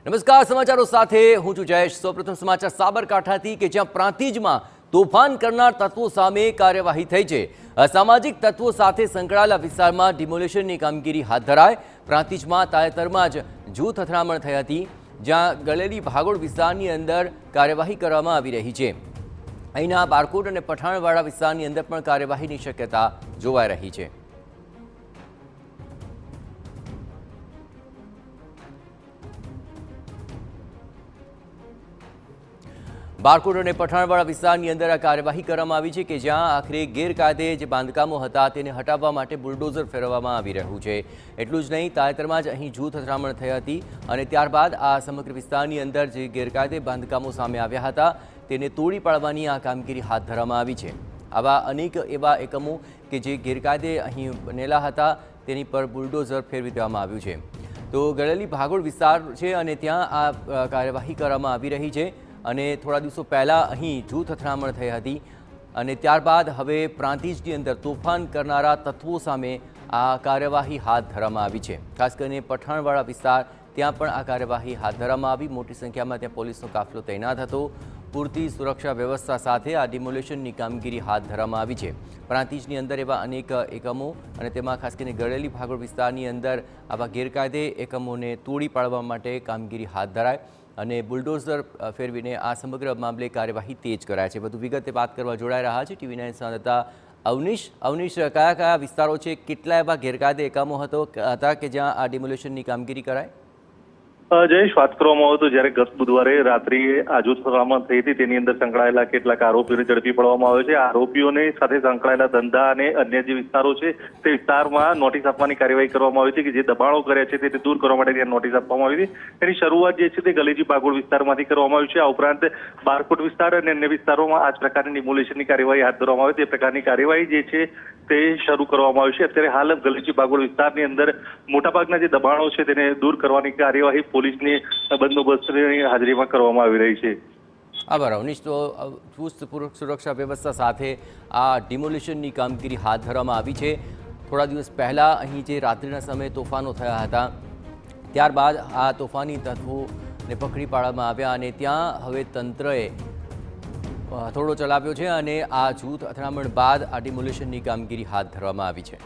નમસ્કાર, સમાચારો સાથે હું છું જયેશ। સૌપ્રથમ સમાચાર સાબરકાંઠાથી કે જ્યાં પ્રાંતિજમાં તોફાન કરનાર તત્વો સામે કાર્યવાહી થઈ છે। અસામાજિક તત્વો સાથે સંકળાયેલા વિસ્તારમાં ડિમોલેશનની કામગીરી હાથ ધરાઈ। પ્રાંતિજમાં તાજેતરમાં જ જૂથ અથડામણ થઈ હતી, જ્યાં ગળેલી ભાગોળ વિસ્તારની અંદર કાર્યવાહી કરવામાં આવી રહી છે। અહીંના બારકોટ અને પઠાણવાડા વિસ્તારની અંદર પણ કાર્યવાહીની શક્યતા જોવાઈ રહી છે। બારકોટ અને પઠાણવાડા વિસ્તારની અંદર આ કાર્યવાહી કરવામાં આવી છે કે જ્યાં આખરે ગેરકાયદે જે બાંધકામો હતા તેને હટાવવા માટે બુલડોઝર ફેરવવામાં આવી રહ્યું છે। એટલું જ નહીં, તાજેતરમાં જ અહીં જૂથ અથડામણ થઈ હતી અને ત્યારબાદ આ સમગ્ર વિસ્તારની અંદર જે ગેરકાયદે બાંધકામો સામે આવ્યા હતા તેને તોડી પાડવાની આ કામગીરી હાથ ધરવામાં આવી છે। આવા અનેક એવા એકમો કે જે ગેરકાયદે અહીં બનેલા હતા તેની પર બુલડોઝર ફેરવી દેવામાં આવ્યું છે। તો ગળેલી ભાગોળ વિસ્તાર છે અને ત્યાં આ કાર્યવાહી કરવામાં આવી રહી છે અને થોડા દિવસો પહેલાં અહીં જૂથ અથડામણ થઈ હતી અને ત્યારબાદ હવે પ્રાંતિજની અંદર તોફાન કરનારા તત્વો સામે આ કાર્યવાહી હાથ ધરવામાં આવી છે। ખાસ કરીને પઠાણવાડા વિસ્તાર ત્યાં પણ આ કાર્યવાહી હાથ ધરવામાં આવી। મોટી સંખ્યામાં ત્યાં પોલીસનો કાફલો તૈનાત હતો। પૂરતી સુરક્ષા વ્યવસ્થા સાથે આ ડિમોલેશનની કામગીરી હાથ ધરવામાં આવી છે। પ્રાંતિજની અંદર એવા અનેક એકમો અને તેમાં ખાસ કરીને ગળેલી ભાગોળ વિસ્તારની અંદર આવા ગેરકાયદે એકમોને તોડી પાડવા માટે કામગીરી હાથ ધરાય અને બુલડોઝર ફેરવીને આ સમગ્ર મામલે કાર્યવાહી તેજ કરાય છે। વધુ વિગતે વાત કરવા જોડાઈ રહ્યા છે TV9 સંવાદદાતા અવનીશ, કયા કયા વિસ્તારો છે, કેટલા એવા ગેરકાયદે એકમો હતા કે જ્યાં આ ડિમોલેશનની કામગીરી કરાય? જયેશ, વાત કરવામાં આવે તો જ્યારે ગત બુધવારે રાત્રિએ આ જૂથ અથડામણ થઈ હતી તેની અંદર સંકળાયેલા કેટલાક આરોપીઓને ઝડપી પાડવામાં આવે છે। આરોપીઓને સાથે સંકળાયેલા ધંધા અને અન્ય જે વિસ્તારો છે તે વિસ્તારમાં નોટિસ આપવાની કાર્યવાહી કરવામાં આવી છે કે જે દબાણો કર્યા છે તે દૂર કરવા માટે ત્યાં નોટિસ આપવામાં આવી છે। તેની શરૂઆત જે છે તે ગલેજી ભાગોળ વિસ્તારમાંથી કરવામાં આવી છે। આ ઉપરાંત બારકોટ વિસ્તાર અને અન્ય વિસ્તારોમાં આ જ પ્રકારની ડિમોલેશનની કાર્યવાહી હાથ ધરવામાં આવે તે પ્રકારની કાર્યવાહી જે છે તે શરૂ કરવામાં આવી છે। અત્યારે હાલ ગલેજી ભાગોળ વિસ્તારની અંદર મોટાભાગના જે દબાણો છે તેને દૂર કરવાની કાર્યવાહી પોલીસની બંદોબસ્તની હાજરીમાં કરવામાં આવી રહી છે। આભાર અવનીશ। તો ચુસ્ત સુરક્ષા વ્યવસ્થા સાથે આ ડિમોલિશનની કામગીરી હાથ ધરવામાં આવી છે। થોડા દિવસ પહેલાં અહીં જે રાત્રિના સમયે તોફાનો થયા હતા ત્યારબાદ આ તોફાની તત્વોને પકડી પાડવામાં આવ્યા અને ત્યાં હવે તંત્રએ હથોડો ચલાવ્યો છે અને આ જૂથ અથડામણ બાદ આ ડિમોલિશનની કામગીરી હાથ ધરવામાં આવી છે।